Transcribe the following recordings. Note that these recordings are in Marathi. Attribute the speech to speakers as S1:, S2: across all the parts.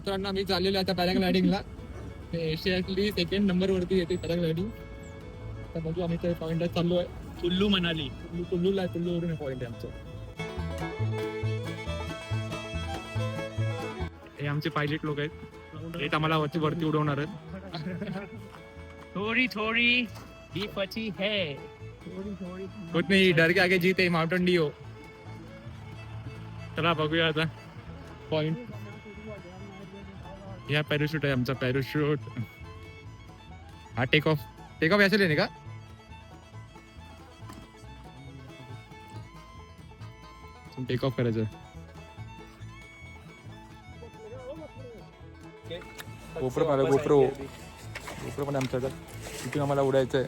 S1: मित्रांनो आम्ही चाललेलो आता पॅराग्लायडिंगला. एशियातली सेकंड नंबर वरती येते पॅराग्लायडिंग. आता बघू आम्ही त्या पॉइंटला चाललोय.
S2: कुल्लू मनाली.
S1: कुल्लूला कुल्लूवरून पॉइंट आहे आमचं. हे आमचे पायलट लोक आहेत. हे आम्हाला वरती उडवणार आहेत.
S2: थोड़ी थोड़ी ही पची है.
S1: कुछ नाही, डर के आगे जीते, माउंटेन ड्यू. चला बघूया आता पॉइंट. या पॅराशूट आहे आमचा पॅराशूट. हा टेक ऑफ याचे लेणे का? टेक ऑफ करायचं. गोप्रो पण आमच्या तिथून आम्हाला उडायचं आहे.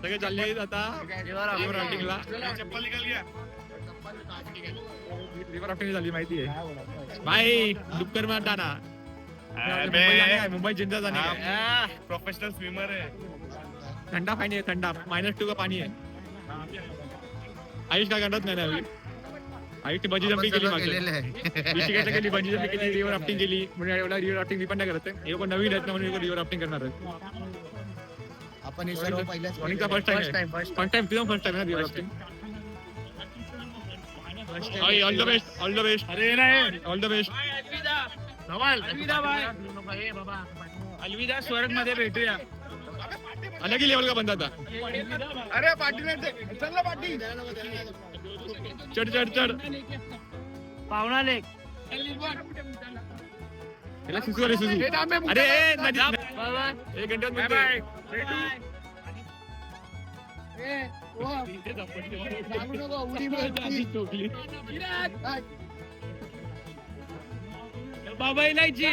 S1: सगळे चालले आहेत आता रिव्हर राफ्टिंगला. रिव्हर राफ्टिंग झाली माहिती आहे भाई. डुक्कर मारता ना मुंबई जिंदा जाणे.
S2: प्रोफेशनल स्विमर आहे.
S1: थंडा पाणी आहे, थंडा -2 का पाणी आहे. आयुष काय करत नाही ना. आयुषने बंजी जम्पिंग केली मागच्या केली, बंजी जम्पिंग केली, रिव्हर राफ्टिंग केली. म्हणजे एवढा रिव्हर राफ्टिंग मी पण नाही करत आहे. हे पण नवीन आहेत ना म्हणून रिव्हर राफ्टिंग करणार आहे.
S3: आपण हे सर्व पहिल्याच
S1: फर्स्ट टाइम तुझा फर्स्ट टाइम ना river rafting. All the best, all the best.
S2: अरे नाही,
S1: ऑल द बेस्ट.
S2: अलविदा बाय. अलविदा, स्वर्ग मध्ये भेटूया.
S1: अलग ही लेवल का बंदा था.
S2: अरे पाटील चल ना पाटील.
S1: चढ
S2: पावना लेक.
S1: त्याला सुसू अरे सुसू. अरे एक घंट्यात मिळते.
S2: बाबा इलायची.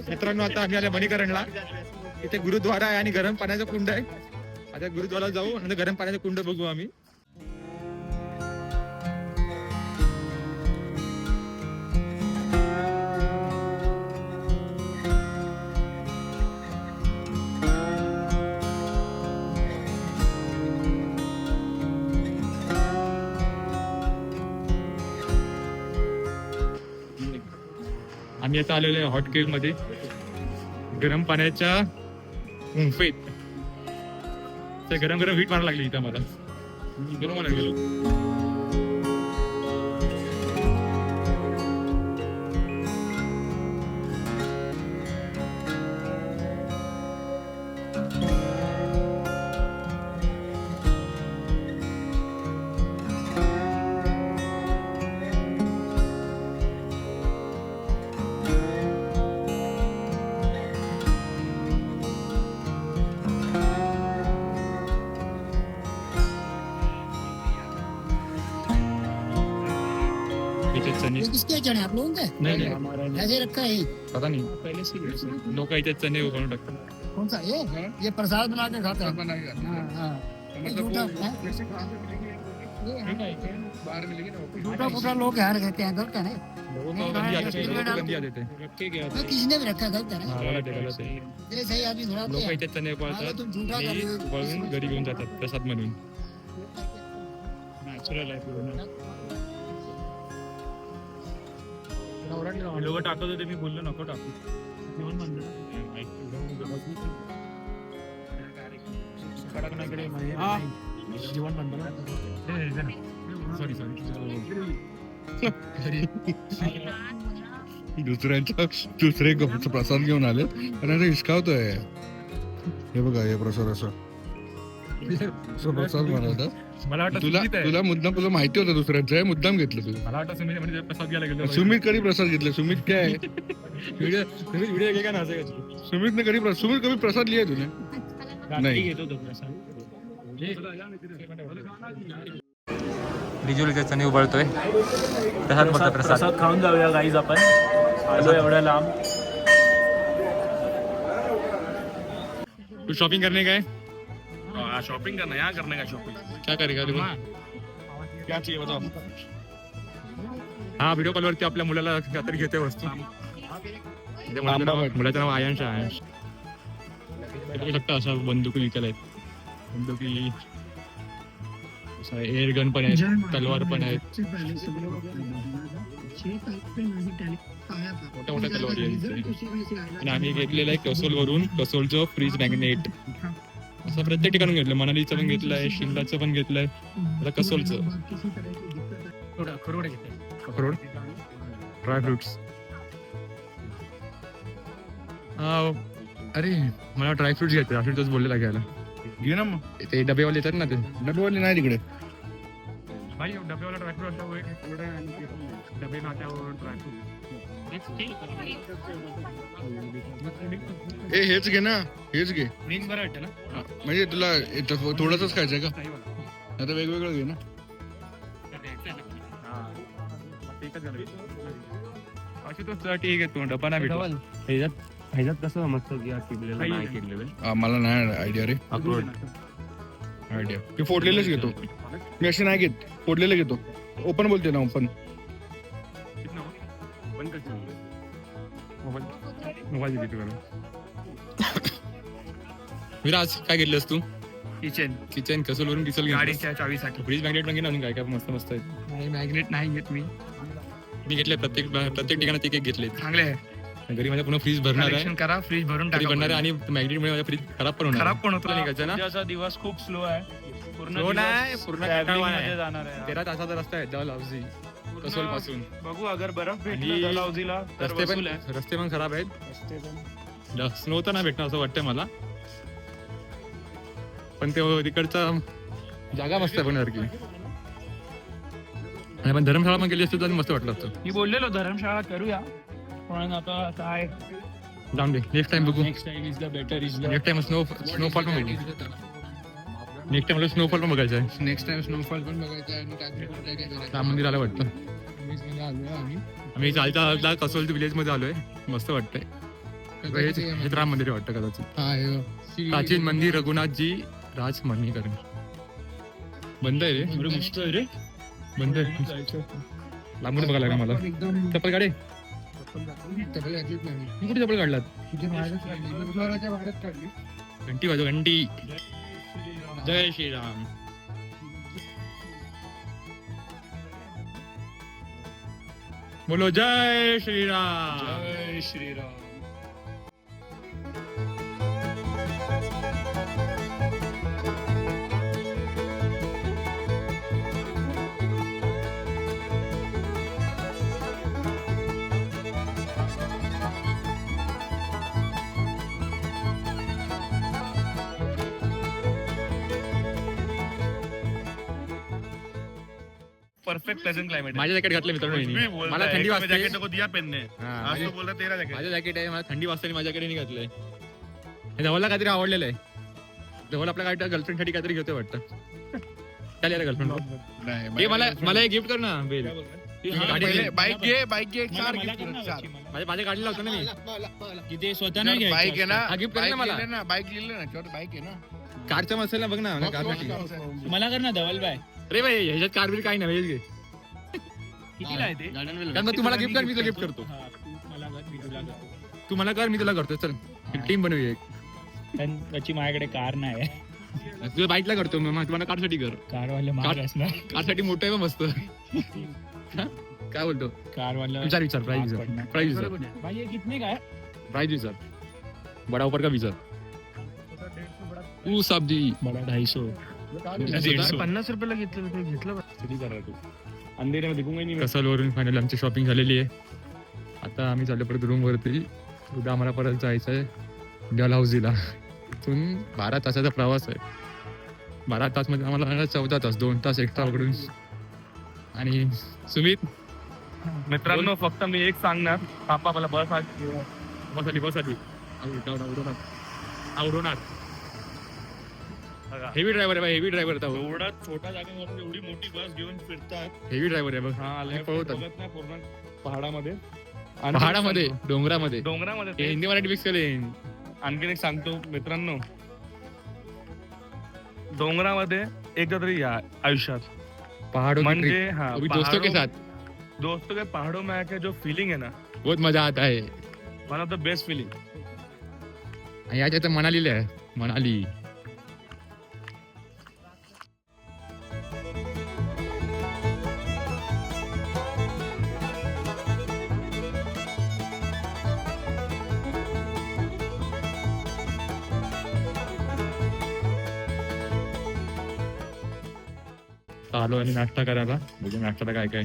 S1: मित्रांनो आता आम्ही आले मणीकरणला. इथे गुरुद्वारा आहे आणि गरम पाण्याचा कुंड आहे. आता गुरुद्वारा जाऊ आणि गरम पाण्याचा कुंड बघू आम्ही. आम्ही आता आलेलो आहे हॉट केव्ह मध्ये, गरम पाण्याच्या गुंफेत. ते गरम हीट मारायला लागली इथं मला. गरम व्हायला गेलो. चने
S3: किसके चने आप लोगों के?
S1: नहीं
S3: ऐसे रखा है
S1: पता नहीं, पहले से लोग इथे चने उगवून टाकतात.
S3: कौन सा ये प्रसाद बना के खाता है. झूठा फूटा लोग यार कहते हैं, गलत है ना. किसी ने भी रखा, गलत है ना. ये सही आदमी थोड़ा
S1: लोक इथे चने उगवतात आणि उगवून घरी घेऊन जातात प्रसाद म्हणून. नॅचरल आहे पूर्ण. लोक टाकत होते, मी बोललो नको टाकू. जेवण सॉरी
S4: दुसरे प्रसाद घेऊन आले आणि आता हिसकावतोय. हे बघा हे प्रसाद असं प्रसाद बनवतात.
S1: मला वाटतं
S4: तुला मुद्दाम तुला माहिती होतं दुसऱ्यांचं आहे, मुद्दाम घेतलं तुझं.
S1: मला वाटतं सुमित म्हणजे प्रसाद घ्यायला गेलो.
S4: सुमित कधी प्रसाद घेतले? सुमित काय आहे?
S1: व्हिडिओ घे का ना
S4: सुमित कधी प्रसाद लिहाय तुला? नाही.
S2: घेतो तो प्रसाद.
S1: रिज्युअल त्याच्याने उबळतोय तसाच मस्त प्रसाद.
S2: प्रसाद खाऊन जाऊया गाईज आपण. आलो एवढ्या लांब.
S1: तू शॉपिंग करने का है?
S2: शॉपिंग करना यहाँ करने का शॉपिंग.
S1: क्या करेगा देखो
S2: क्या चाहिए बताओ.
S1: हा व्हिडिओ कॉलवरती आपल्या मुलाला काहीतरी घेते वस्तू. मुलाचं नाव आयांश आहे. आयांश बघू शकता अशा बंदुकी विकायला आहेत. बंदुकी एअर गन पण आहेत, तलवार पण आहेत, मोठ्या मोठ्या तलवारी आहेत. आणि आम्ही घेतलेलं आहे कसोल वरून, कसोलचं फ्रीज मॅग्नेट. असं प्रत्येक ठिकाणून घेतलं. मनालीचं पण घेतलंय, शिमलाचं पण घेतलंय, आता कसोलचं.
S2: खरोड
S1: अक्रोड, ड्राय फ्रुट्स. अरे मला ड्राय फ्रुट्स घ्यायचे. राष्ट्रीयच बोललेला घ्यायला.
S4: घे ना मग.
S1: ते डबेवाले येतात ना, ते
S4: डबेवाली नाही तिकडे.
S1: भाई डबेवाला ड्रायफ्रूट असतो. डबे नात्यावर ड्रायफ्रूट.
S4: हेच घे ना, हेच घे.
S2: मिक्स बरं वाटतं ना.
S4: म्हणजे तुला थोडंच खायचंय का? आता वेगवेगळं घे ना.
S1: ठीक आहे, तू डबा नाही भेटू.
S2: ह्याच्यात कसं समजतं की किडलेलं नाही किडलेलं.
S4: मला नाही आयडिया रे.
S1: अक्रोड
S4: आयडिया मी फोडलेलंच घेतो. मी असे नाही घेत, फोडलेलं घेतो. ओपन बोलते ना, ओपन.
S1: विराज काय घेतलंस तू?
S2: किचन
S1: किचन कसोल वरून किचल
S2: गाडीच्या चावीसाठी.
S1: फ्रीज मॅग्नेट पण घे ना. काय काय मस्त मस्त आहेत.
S2: नाही मॅग्नेट नाही घेत मी.
S1: मी घेतले प्रत्येक ठिकाणी एक एक घेतले.
S2: चांगले आहे.
S1: घरी माझ्या पुन्हा फ्रीज भरणार आहे.
S2: कलेक्शन करा. फ्रीज भरून
S1: फ्रीज
S2: टाका.
S1: भरणार आहे आणि मॅग्नेटमुळे माझा फ्रीज खराब पण होणार.
S2: खराब पण होतो.
S1: निघायचं ना.
S2: उद्याचा दिवस खूप स्लो आहे. पूर्ण
S1: Slow नाही,
S2: दिवस
S1: पूर्ण
S2: travelling
S1: कंटाळवाणा
S2: मध्ये
S1: आहे.
S2: जाणार आहे.
S1: 13 तासाचा रस्ता आहे डलहौसी कसोल पासून.
S2: बघू अगर बर्फ
S1: आणि
S2: भेटला डलहौसीला तर
S1: रस्ते
S2: वसूल
S1: पण
S2: आहे.
S1: रस्ते पण खराब आहेत.
S2: रस्ते पण.
S1: स्नो तर नाही भेटणार असं वाटतंय मला. पण ते तिकडचा जागा मस्त आहे बघण्यासारखी. आणि आपण धर्मशाळा पण गेली असते तर मस्त वाटलं असतं.
S2: मी बोललेलो धर्मशाळा करूया पण आता काय
S1: जाऊन दे, नेक्स्ट टाइम बघू.
S2: Next time is the better is the.
S1: Next time snowfall पण बघू. नेक्स्ट टाइम मला स्नोफॉल पण बघायचं आहे.
S4: नेक्स्ट टाइम स्नोफॉल पण बघायचं आहे. आणि
S1: राम मंदिराला वाटतं. आम्ही चालता कसोल विलेज मध्ये आलोय. मस्त वाटतंय. हेच राम मंदिर वाटतं कदाचित. प्राचीन मंदिर रघुनाथजी राज मणीकरण. बंद आहे रे.
S2: मस्त आहे रे.
S1: बंद आहे. लांबून बघायला लागला मला. चप्पल काढे. मी कुठे चप्पल काढलात? घंटी वाजव घंटी. जय श्रीराम. बोलो जय श्रीराम.
S2: जय श्रीराम. परफेक्ट प्लेजेंट क्लाइमेट है.
S1: माझं जॅकेट घातलं मित्रांनो. मला थंडी वाजते.
S2: जैकेट को दिया पहनने.
S1: हा,
S2: आज तो बोल रहा तेरा जैकेट.
S1: माझं जॅकेट आहे. मला थंडी वाजते आणि माझ्या जॅकेट नाही घातलंय. हे धवलला काहीतरी आवडलेलं आहे. धवल आपल्या काय गर्लफ्रेंड साठी काहीतरी घेतोय वाटतं. काय लिहिलं गर्लफ्रेंड? हे मला एक गिफ्ट कर ना बेल.
S4: बाईक घे, बाईक घे. कार
S1: माझ्या गाडीला होतं ना मी.
S2: किती स्वतः नाही घ्यायचं.
S4: बाईक आहे ना.
S1: हा, gift कर ना मला.
S4: बाईक लिहिलं ना, बाईक आहे ना.
S1: कारच्या मसाला बघ ना. कारसाठी
S2: मला कर ना धवल बाय.
S1: अरे भाई ह्याच्यात कार बिल काही नाही. घे.
S2: कितीला आहे ते?
S1: कारण मग तुम्हाला गिफ्ट कर, मी तुला गिफ्ट करतो.
S2: हा, तू मला कर, मी तुला करतो.
S1: तू मला कर, मी तुला करतो. चल टीम बनवूया एक.
S2: पण त्याची माझ्याकडे कार नाही आहे.
S1: तुझ्या बाईकला करतो मग तुम्हाला कारसाठी कर.
S2: कारवाले महाग असणार.
S1: कारसाठी मोठं आहे मस्त. काय बोलतो?
S2: कारवाला
S1: विचार प्राइस विचार.
S2: भाई ये कितने का है?
S1: प्राइस विचार. बडा ऊपर का विचार. ऊ सब्जी
S2: बडा 250
S5: 50 रुपयाला घेतलं ते घेतलं
S1: कसाल वरून फायनल आमची शॉपिंग झालेली आहे. आता आम्ही चाललो परत रूम वरती. उद्या आम्हाला परत जायचं आहे डलहौसीला. इथून 12 तासाचा प्रवास आहे. 12 तास मध्ये आम्हाला 14 तास 2 तास एक्स्ट्रा पकडून. आणि सुमित
S5: मित्रांनो फक्त मी एक सांगणार, पापा मला बस
S1: बस आली आवडवणार. हेवी ड्रायव्हर आहे, हेवी ड्रायव्हर होता.
S5: एवढा छोटा जागेवर एवढी मोठी बस घेऊन फिरतात.
S1: हेवी ड्रायव्हर आहे बघ.
S5: हा
S1: पळवतात.
S5: बघत नाही पूर्ण पहाडामध्ये
S1: पहाडामध्ये डोंगरामध्ये
S5: डोंगरामध्ये
S1: हिंदी मराठी मिक्स केले.
S5: आणखीन एक सांगतो मित्रांनो, डोंगरामध्ये एकदा तरी या आयुष्यात.
S1: पहाड़ों की
S5: म्हणजे
S1: trip,
S5: हा
S1: वो भी दोस्तों के साथ
S5: दोस्तों के पहाड़ों में आके जो फीलिंग है ना,
S1: बहुत मजा आता है.
S5: One of the best feeling.
S1: आणि याच्यात मनालीला आहे मनाली. आलो आणि नाश्ता करायला. बघू नाश्त्याला काय काय.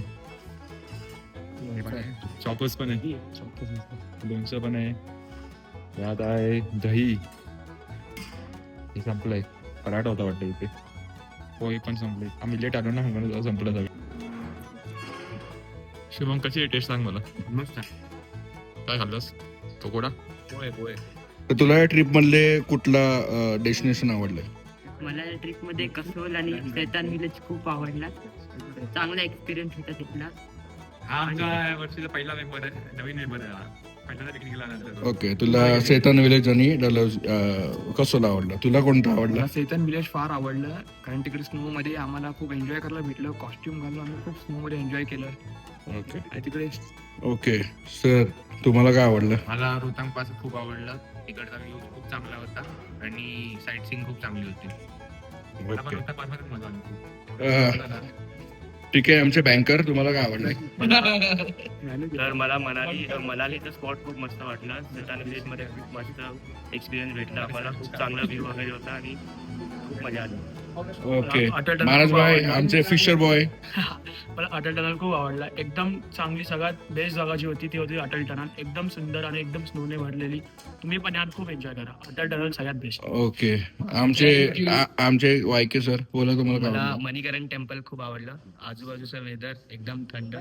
S1: चॉपस पण आहे, लोणचं पण आहे, यात आहे दही. हे संपलंय. पराठा होता वाटतं इथे. पोहे पण संपले. आम्ही लेट आलो ना म्हणून संपलं सगळं. शुभम कशी आहे टेस्ट सांग मला.
S2: मस्त
S1: काय खाल्लंस? पकोडा.
S2: पोहे
S4: तर तुला या ट्रिप मधले कुठला डेस्टिनेशन आवडलंय?
S6: मला या ट्रिप मध्ये कसोल आणि सैतान विलेज खूप आवडला. चांगला एक्सपिरियन्स होता तिथला.
S1: हा आमचा वर्षीचा पहिला मेंबर आहे, नवीन मेंबर आहे. पहिल्यांदा पिकनिकला आला.
S4: ओके, तुला सेतन विलेज आणि कसोला आवडला. तुला कोणता आवडला?
S7: मला सैतान विलेज फार आवडलं, कारण तिकडे स्नो मध्ये आम्हाला खूप एन्जॉय करायला भेटलं. कॉस्ट्युम घालून आम्ही खूप स्नो मध्ये एन्जॉय केलं.
S4: ओके
S7: आणि तिकडे
S4: ओके सर, तुम्हाला काय आवडलं?
S2: मला रोहतांग पास खूप आवडलं. तिकडचा व्ह्यू खूप चांगला होता आणि साईट सीइंग खूप चांगली होती. मला पण
S4: ओके,
S2: रोहतांग पास मध्ये मजा आली.
S4: ठीक आहे. आमचे बँकर, तुम्हाला काय आवडलंय?
S8: तर मला मनालीचं स्पॉट खूप मस्त वाटलं. सैतान विलेज मध्ये खूप मस्त एक्सपिरियन्स भेटला आम्हाला. खूप चांगला व्ह्यू वगैरे होता आणि खूप मजा आली.
S4: ओके, महाराज भाई आमचे फिशर बॉय.
S7: मला अटल टनल खूप आवडला. एकदम चांगली, सगळ्यात बेस्ट जागा जी होती ती होती अटल टनल. एकदम सुंदर आणि एकदम स्नोने भरलेली. तुम्ही पण यात खूप एन्जॉय करा. अटल टनल सगळ्यात बेस्ट.
S4: ओके, आमचे वायके सर, बोला तुम्हाला काय
S8: मला
S4: आवडलं?
S8: मणिकरण टेम्पल खूप आवडलं. आजूबाजूचं वेदर एकदम थंड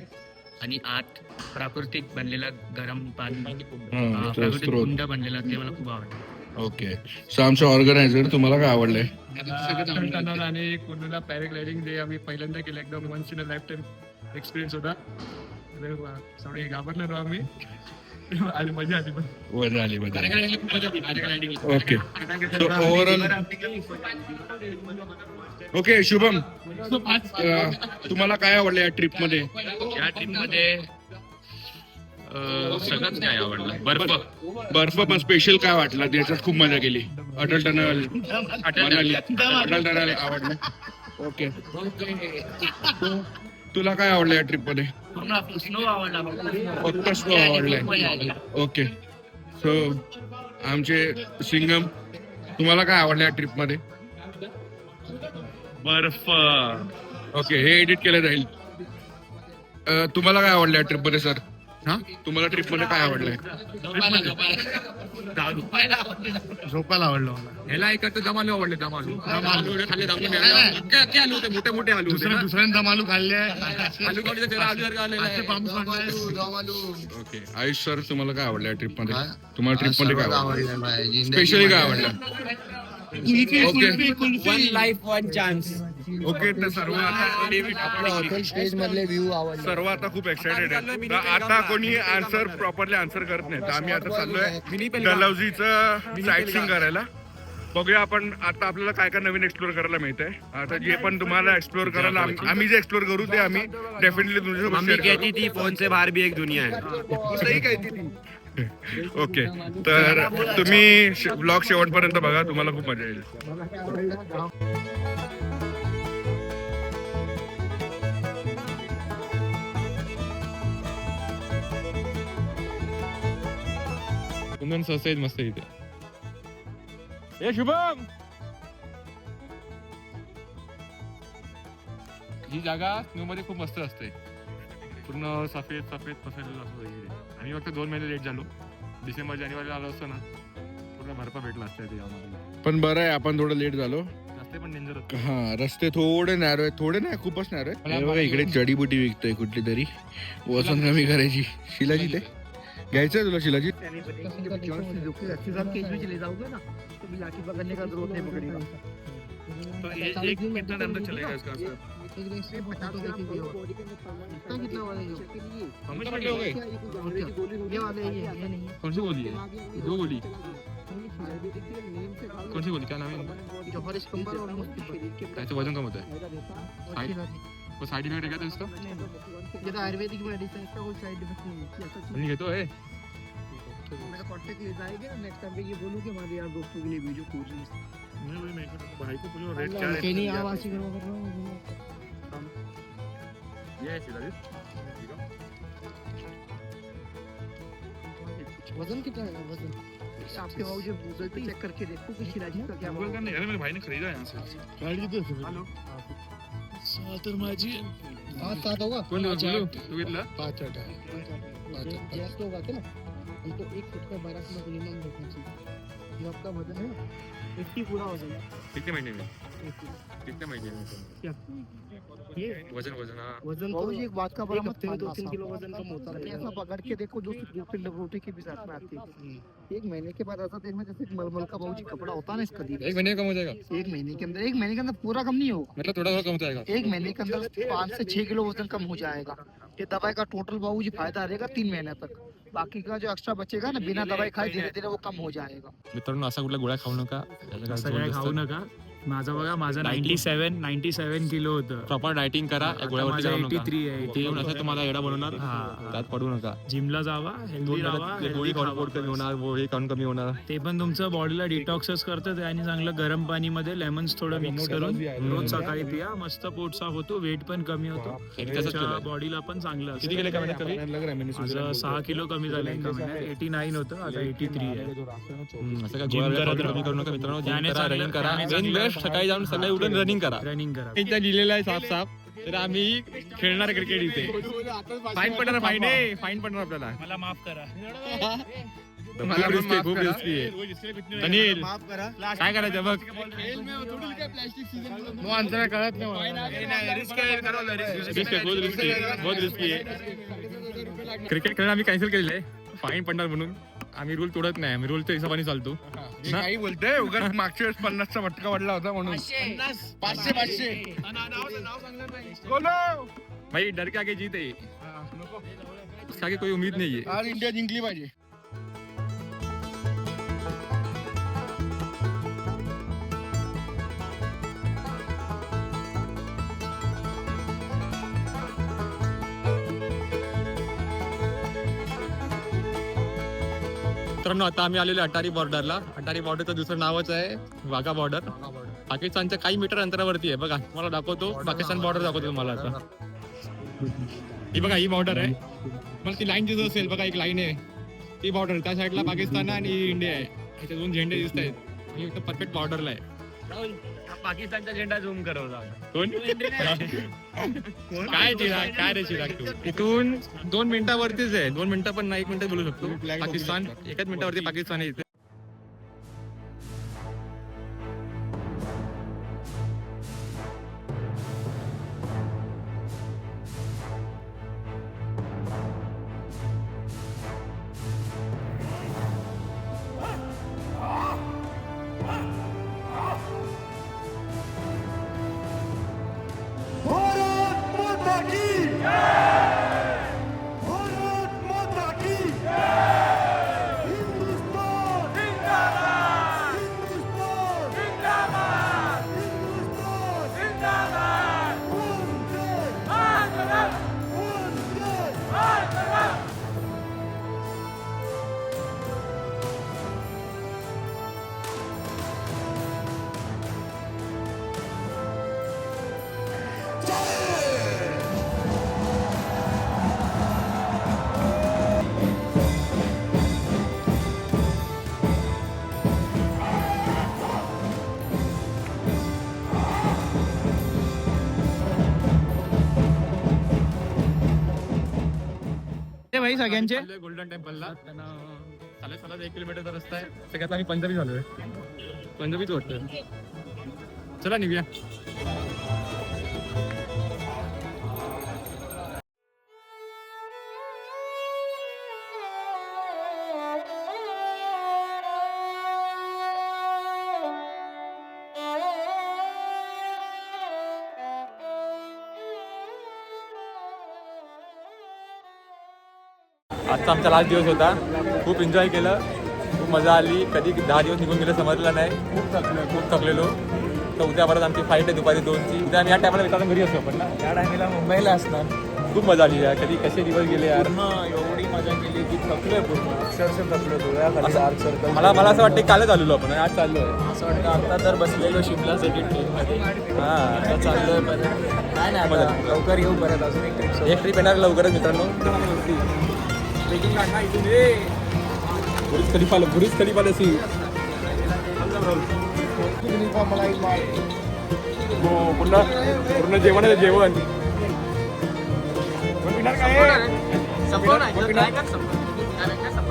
S8: आणि आत प्राकृतिक बनलेला गरम पाणी,
S4: हा, तो
S8: प्राकृतिक
S4: स्रोत.
S8: कुंड बनलेला ते मला खूप आवडलं.
S4: ओके, सो आमचे ऑर्गनायझर, तुम्हाला काय आवडलंय?
S1: अटल टनल आणि कुल्लूला पॅराग्लायडिंग जे आम्ही पहिल्यांदा केलं. एकदम once in a life time experience होता. थोडे घाबरलो ना आम्ही. आणि मजा आली पण.
S4: मजा आली. Okay, so overall okay. Shubham, तुम्हाला काय आवडलं या ट्रिप मध्ये?
S2: या ट्रिप मध्ये सगळंच काय आवडलं.
S4: बर्फ पण स्पेशल काय वाटलं? त्याच्यात खूप मजा केली. अटल टनल, मनाली, अटल टनल आवडलं. ओके, तुला काय आवडलं या ट्रिप मध्ये?
S6: स्नो आवडला.
S4: फक्त स्नो आवडलाय. ओके, सो आमचे सिंगम, तुम्हाला काय आवडलं या ट्रिप मध्ये?
S5: बर्फ.
S4: ओके, हे एडिट केलं जाईल. तुम्हाला काय आवडलं या ट्रिप मध्ये सर? हा, तुम्हाला ट्रिप मध्ये काय आवडलंय?
S5: झोपायला आवडलं मला.
S1: ह्याला एकत्र दमालू आवडले. दमालू खाल्ले. आलू होते, मोठे मोठे आलू होते.
S5: दुसऱ्यांदा मालू खाल्ले.
S1: आलू काढले त्याला आलू आलेला.
S4: ओके, आयुष सर, तुम्हाला काय आवडलं या ट्रिप मध्ये? तुम्हाला ट्रिप मध्ये काय आवडलं? स्पेशली काय आवडलं? Okay
S2: one life one chance.
S5: Okay, तर सर्व
S3: स्टेज मधले व्ह्यू आवडले.
S5: सर्व आता खूप एक्साइटेड आहे. तर आता कोणी आन्सर प्रॉपरली आन्सर करत नाही. तर आम्ही आता चाललोय डलहौसीचं साईट सीइंग करायला. बघूया आपण आता आपल्याला काय काय नवीन एक्सप्लोर करायला मिळतंय. आता जे पण तुम्हाला एक्सप्लोर करायला आम्ही जे एक्सप्लोर करू ते आम्ही डेफिनेटली तुमच्यासोबत share करू.
S2: थी फोन से बाहर भी एक दुनिया है.
S5: सही कहती थी. ओके, तर तुम्ही ब्लॉग शेवटपर्यंत बघा, तुम्हाला खूप मजा येईल.
S1: कुंदन ससेज मस्त इथे.
S5: ए शुभम,
S1: ही जागा स्नो मध्ये खूप मस्त असते, पूर्ण सफेद सफेद पसरलेलं असतो इकडे. आम्ही फक्त 2 महिने लेट झालो. डिसेंबर जानेवारीला आलो असतो ना, पूर्ण बर्फ भेटला असता ते आम्हाला.
S5: पण बरं आहे आपण थोडं लेट झालो.
S1: रस्ते पण डेंजर होते.
S5: हा रस्ते थोडे नॅरो आहेत, थोडे नाही खूपच नॅरो आहेत. हे बघा इकडे जडीबुटी विकतोय कुठली तरी, वजन कमी करायची. शिलाजी ते घ्यायचंय तुला शिलाजी?
S1: तो एक कितना टाइम तक चलेगा इसका असर? हम कितने हो गए? कौन सी गोली है? 2 गोली. कौन सी गोली, क्या नाम है इनका? कैसे वजन कम होता है? वो साइड इफेक्ट है क्या तो इसका?
S3: आयुर्वेदिक मेडिसिन का कोई साइड इफेक्ट नहीं
S1: नहीं है तो है.
S3: मेरा कांटेक्ट ले जाएगा नेक्स्ट टाइम पे ये बोलूं कि हमारे यार दोस्तों के लिए वीडियो पूछ रही
S1: भाई को पूछो रेट क्या है.
S3: नहीं आवाज करो कर रहा हूं
S1: ये है शिलाजी.
S3: वजन कितना है वजन आपके बाबू जो गूगल पे चेक करके देखो कि शिलाजी का क्या
S1: गूगल का नहीं, अरे मेरे भाई ने खरीदा यहाँ से. हेलो.
S7: तर माझी
S3: 5-7 होगा
S1: कोण बोलू तू घेतला?
S7: 5-8 आहे.
S3: गैस लोग आते ना हमको 1 फुट का 12 किलो मिनिमम रखना चाहिए. जो आपका वजन है 80 पूरा वजन है.
S1: कितने महीने में? कितने महीने में?
S3: ये
S1: वजन वजन हाँ.
S3: वजन तो एक बात का बड़ा हफ्ते में 2-3 किलो वजन कम होता है. ऐसा पकड़ के देखो जो फिर लंगोटे के भी साथ में आती है. 1 महीने के बाद ऐसा देखना जैसे मलमल का बाबूजी कपड़ा होता है ना इसका.
S1: 1 महीने में कम हो जाएगा?
S3: 1 महीने के अंदर पूरा कम नहीं होगा.
S1: मतलब थोड़ा थोड़ा कम हो जाएगा.
S3: 1 महीने के अंदर 5 से 6 किलो वजन कम हो जाएगा. ये दवाई का टोटल बाबूजी फायदा रहेगा 3 महीने तक. बाकी का जो एक्स्ट्रा बचेगा ना बिना दवाई खाए धीरे धीरे वो कम हो जाएगा.
S1: मित्रांनो असा कुठला गोळ्या खाऊ नका.
S7: सगळ्या खाऊ नका. माझं बघा माझं 97 किलो होतं.
S1: प्रॉपर डायटिंग करा. या गोळ्यावरती जाऊ नका.
S7: 83 आहे.
S1: ते येऊन असं तुम्हाला एडा बनवणार. त्यात पडू नका.
S7: जिमला जावा, हेल्दी राहा,
S1: गोळी खाऊन पोट कमी होणार, हे खाऊन कमी होणार.
S7: ते पण तुमचं बॉडीला डिटॉक्सच करतं. आणि चांगलं गरम पाणीमध्ये लेमन्स थोडं मिक्स करून रोज सकाळी पिया. मस्त पोट साफ होतो, वेट पण कमी होतो, बॉडीला पण चांगलं असतं.
S1: किती केले का महिन्यात कमी?
S7: माझं 6 किलो कमी झालं एका महिन्यात. 89 होतं, आता 83 आहे.
S1: असं का गोळ्या कमी करू नका मित्रांनो. जिम करा, रनिंग करा. सकाळी जाऊन सकाळी उठून रनिंग करा. इथं लिहिलेलं आहे साफ साफ. तर आम्ही खेळणार क्रिकेट इथे. फाईन पडणार. फाईन पडणार आपल्याला.
S7: मला माफ करा.
S1: खूप रिस्की आहे. अनिल काय करायचं बघ. कळत नाही. क्रिकेट खेळणं आम्ही कॅन्सल केलेलं आहे फाईन पडणार म्हणून. आम्ही रूल तोडत नाही, आम्ही रूलच्या हिशोबाने चालतो.
S5: काही बोलतोय उगाच मागच्या वेळेस 50चा फटका पडला होता म्हणून. 500
S1: भाई डर के आगे जीत है. इसके आगे कोई उम्मीद नहीं है.
S5: आज इंडिया जिंकली पाहिजे.
S1: मित्रांनो आता आम्ही आलेलो अटारी बॉर्डरला. अटारी बॉर्डरचं दुसरं नावच आहे वाघा बॉर्डर. पाकिस्तानच्या काही मीटर अंतरावरती आहे. बघा तुम्हाला दाखवतो, पाकिस्तान बॉर्डर दाखवतो तुम्हाला आता. ही बघा ही बॉर्डर आहे. मला ती लाईन दिसत असेल बघा, एक लाईन आहे ती बॉर्डर. त्या साईडला पाकिस्तान आणि इंडिया आहे. ह्याचे 2 झेंडे दिसत आहेत. ही एकदम परफेक्ट बॉर्डरला आहे.
S8: पाकिस्तानचा झेंडा झूम करवला.
S1: कोण काय चिराग, काय रे चिराग तू. इथून 2 मिनिटावरतीच आहे. 2 मिनिटं पण नाही, 1 मिनिट बोलू शकतो. पाकिस्तान 1 मिनिटावरती पाकिस्तान आहे इथे.
S3: ते भाई सगळ्यांचे
S1: गोल्डन टेम्पलला साडेसात 1 किलोमीटरचा रस्ता आहे. सगळ्यात आम्ही पंजाबी झालोय. पंजाबीच वाटतं. चला निघूया. आजचा आमचा लास्ट दिवस होता. खूप एन्जॉय केलं, खूप मजा आली. कधी 10 दिवस निघून गेलं समजलं नाही. खूप थकलेलो. तर उद्या परत आमची फ्लाईट आहे दुपारी 2ची. उद्या आम्ही या टायमाला विचारून घरी असतो पण ना
S3: या टायमेला मुंबईला असणार.
S1: खूप मजा आली यार. कधी कसे दिवस गेले यार.
S3: एवढी मजा केली की थकलोय पूर्ण, अक्षरशः थकलो. डोळ्याखाली डार्क सर्कल.
S1: मला असं वाटतं कालच आलेलो आपण, आज चाललोय.
S3: असं वाटतं आता तर बसलेलो शिमला सिटी ट्रेनमध्ये.
S1: हां,
S3: आता चाललोय परत. काय नाही आता लवकर येऊ परत, अजून एक ट्रिप.
S1: एक ट्रिप येणार लवकरच मित्रांनो. बुरुज खलिफा सी पूर्ण जेवण आहे जेवण.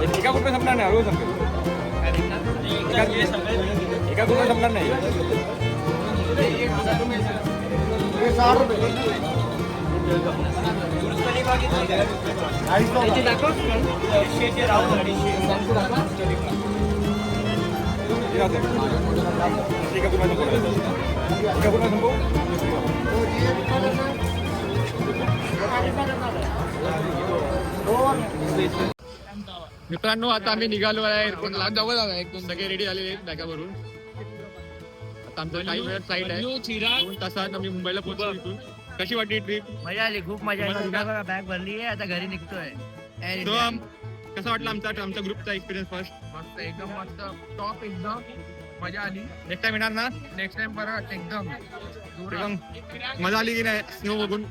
S1: एका कुठे संपणार नाही, हळू संपेल. एका कुठे संपणार नाही. मित्रांनो आता आम्ही निघालो आहे एअरपोर्टला. जवळ आलो आहे. सगळे रेडी झालेले आहेत बॅगावरून. आता आमचं काही वेळात फ्लाईट आहे. 2 तासात आम्ही मुंबईला पोहोचलो. इथून कशी वाटली ट्रिप?
S6: मजा आली, खूप मजा आली. बॅग भरली आहे, आता घरी निघतोय.
S1: तो कसा वाटला आमचा ग्रुपचा एक्सपिरियन्स फर्स्ट?
S2: मस्त, एकदम मस्त, टॉप एकदम मजा आली.
S1: नेक्स्ट टाइम येणार ना?
S2: नेक्स्ट टाइम परत एकदम
S1: मजा आली की नाही स्नो बघून?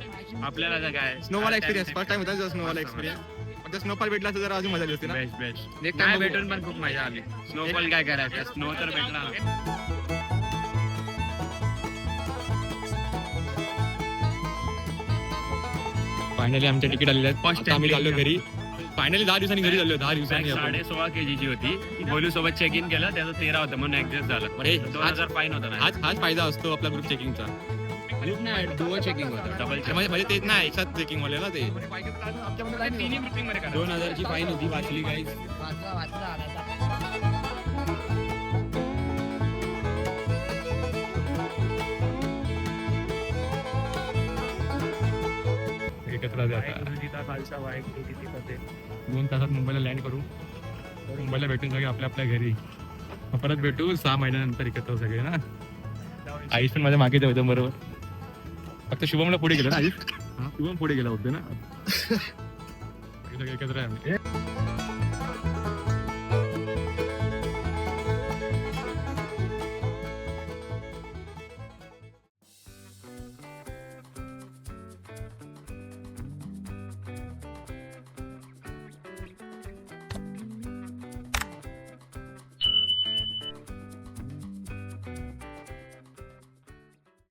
S8: आपल्याला तर काय
S1: स्नोवाला एक्सपिरियन्स फर्स्ट टाइम होता स्नोवाला एक्सपिरियन्स. फक्त स्नोफॉल भेटला तर जरा अजून मजा आली होती ना.
S8: बेस्ट
S1: नेक्स्ट
S8: नाही
S1: टाइम
S8: भेटून पण खूप मजा आली. स्नोफॉल काय करायचं, स्नो तर भेटला.
S1: फायनली आमचे तिकीट आलेले आहेत.
S8: First
S1: आम्ही
S8: time
S1: चाललो घरी. फायनली 10 दिवसांनी घरी चाललो. 10 दिवसांनी आपण.
S8: 16.5 kg होती. बोलू सोबत चेक इन केलं, त्याचं 13 होतं म्हणून ऍडजस्ट झालं.
S1: अरे,
S8: 2000 फाईन होता ना.
S1: हाच फायदा असतो आपला ग्रुप चेकिंगचा.
S8: डुओ चेकिंग होतं, डबल
S1: म्हणजे तेच नाही एकसाथ चेकिंग वाले ना ते.
S8: 2000ची फाईन होती, वाचली काही.
S1: एकत्र जाता. 2 तासात मुंबईला लँड करू. मुंबईला भेटून सगळे आपल्या आपल्या घरी. मग परत भेटू 6 महिन्यानंतर एकत्र सगळे ना. आयुष पण माझ्या मागेच होतं बरोबर. फक्त शुभमला पुढे गेलं ना आयुष. शुभम पुढे गेला होते ना. सगळे एकत्र आहे आम्ही.